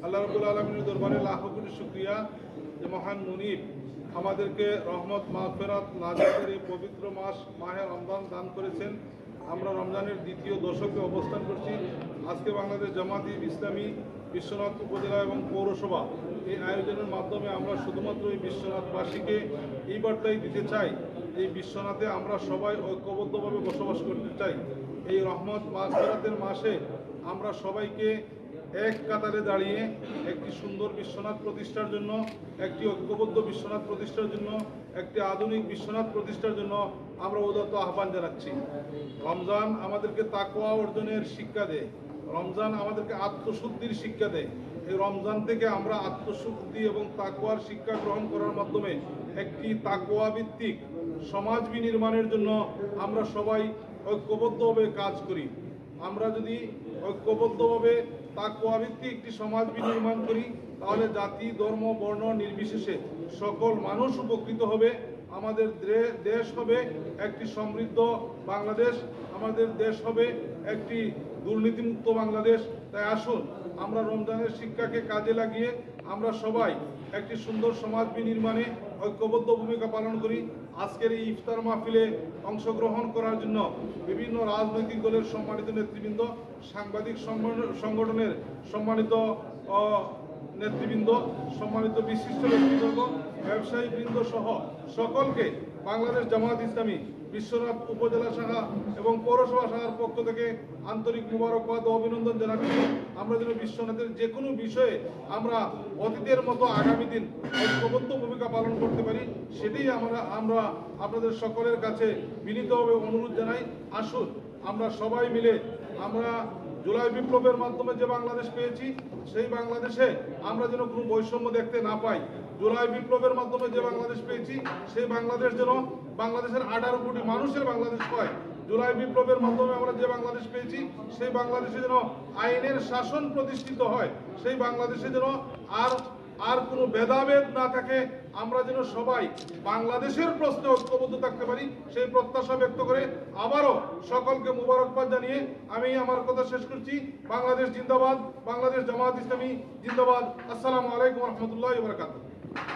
আল্লাহ রাব্বুল আলামিনের দরবারে লাখ কোটি শুকরিয়া যে মহান মুনিব আমাদেরকে রহমত মাগফিরাত নাজাতের এই পবিত্র মাস মাহে রমজান দান করেছেন। আমরা রমজানের দ্বিতীয় দশকে অবস্থান করছি। আজকে বাংলাদেশ জামায়াতে ইসলামী বিশ্বনাথ উপজেলা এবং পৌরসভা এই আয়োজনের মাধ্যমে আমরা শুধুমাত্র এই বিশ্বনাথবাসীকে এই বার্তাই দিতে চাই, এই বিশ্বনাথে আমরা সবাই ঐক্যবদ্ধভাবে বসবাস করতে চাই। এই রহমত মাগফিরাতের মাসে আমরা সবাইকে এক কাতারে দাঁড়িয়ে একটি সুন্দর বিশ্বনাথ প্রতিষ্ঠার জন্য, একটি ঐক্যবদ্ধ বিশ্বনাথ প্রতিষ্ঠার জন্য, একটি আধুনিক বিশ্বনাথ প্রতিষ্ঠার জন্য আমরা উদাত্ত আহ্বান জানাচ্ছি। রমজান আমাদেরকে তাকওয়া অর্জনের শিক্ষা দেয়, রমজান আমাদেরকে আত্মশুদ্ধির শিক্ষা দেয়। এই রমজান থেকে আমরা আত্মশুদ্ধি এবং তাকওয়ার শিক্ষা গ্রহণ করার মাধ্যমে একটি তাকওয়া ভিত্তিক সমাজ বিনির্মাণের জন্য আমরা সবাই ঐক্যবদ্ধভাবে কাজ করি। আমরা যদি ঐক্যবদ্ধভাবে তাকওয়া ভিত্তিক একটি সমাজ বিনির্মাণ করি, তাহলে জাতি ধর্ম বর্ণ নির্বিশেষে সকল মানুষ উপকৃত হবে। আমাদের দেশ হবে একটি সমৃদ্ধ বাংলাদেশ, আমাদের দেশ হবে একটি দুর্নীতিমুক্ত বাংলাদেশ। তাই আসুন আমরা রমজানের শিক্ষাকে কাজে লাগিয়ে আমরা সবাই একটি সুন্দর সমাজ বিনির্মাণে ঐক্যবদ্ধ ভূমিকা পালন করি। আজকের এই ইফতার মাহফিলে অংশগ্রহণ করার জন্য বিভিন্ন রাজনৈতিক দলের সম্মানিত নেতৃবৃন্দ, সাংবাদিক সংগঠনের সম্মানিত নেতৃবৃন্দ, সম্মানিত বিশিষ্ট ব্যক্তিবর্গ, ব্যবসায়ী বৃন্দ সহ সকলকে বাংলাদেশ জামায়াত ইসলামী বিশ্বনাথ উপজেলা শাখা এবং পৌরসভা শাখার পক্ষ থেকে আন্তরিক মুবারকবাদ ও অভিনন্দন জানাচ্ছি। আমরা যেন বিশ্বনাথের যে কোনো বিষয়ে আমরা অতীতের মতো আগামী দিন ঐক্যবদ্ধ ভূমিকা পালন করতে পারি, সেটাই আমরা আপনাদের সকলের কাছে বিনীতভাবে অনুরোধ জানাই। আসুন আমরা সবাই মিলে আমরা জুলাই বিপ্লবের মাধ্যমে যে বাংলাদেশ পেয়েছি, সেই বাংলাদেশে আমরা যেন কোনো বৈষম্য দেখতে না পাই। জুলাই বিপ্লবের মাধ্যমে যে বাংলাদেশ পেয়েছি, সেই বাংলাদেশ যেন বাংলাদেশের 18 কোটি মানুষের বাংলাদেশ হয়। জুলাই বিপ্লবের মাধ্যমে আমরা যে বাংলাদেশ পেয়েছি, সেই বাংলাদেশে যেন আইনের শাসন প্রতিষ্ঠিত হয়, সেই বাংলাদেশে যেন আর কোনো ভেদাভেদ না থাকে। আমরা যেন সবাই বাংলাদেশের প্রশ্নে ঐক্যবদ্ধ থাকতে পারি, সেই প্রত্যাশা ব্যক্ত করে আবারও সকলকে মুবারকবাদ জানিয়ে আমি আমার কথা শেষ করছি। বাংলাদেশ জিন্দাবাদ, বাংলাদেশ জামায়াত ইসলামী জিন্দাবাদ। আসসালামু আলাইকুম রহমতুল্লাহ বারাকাতুহু।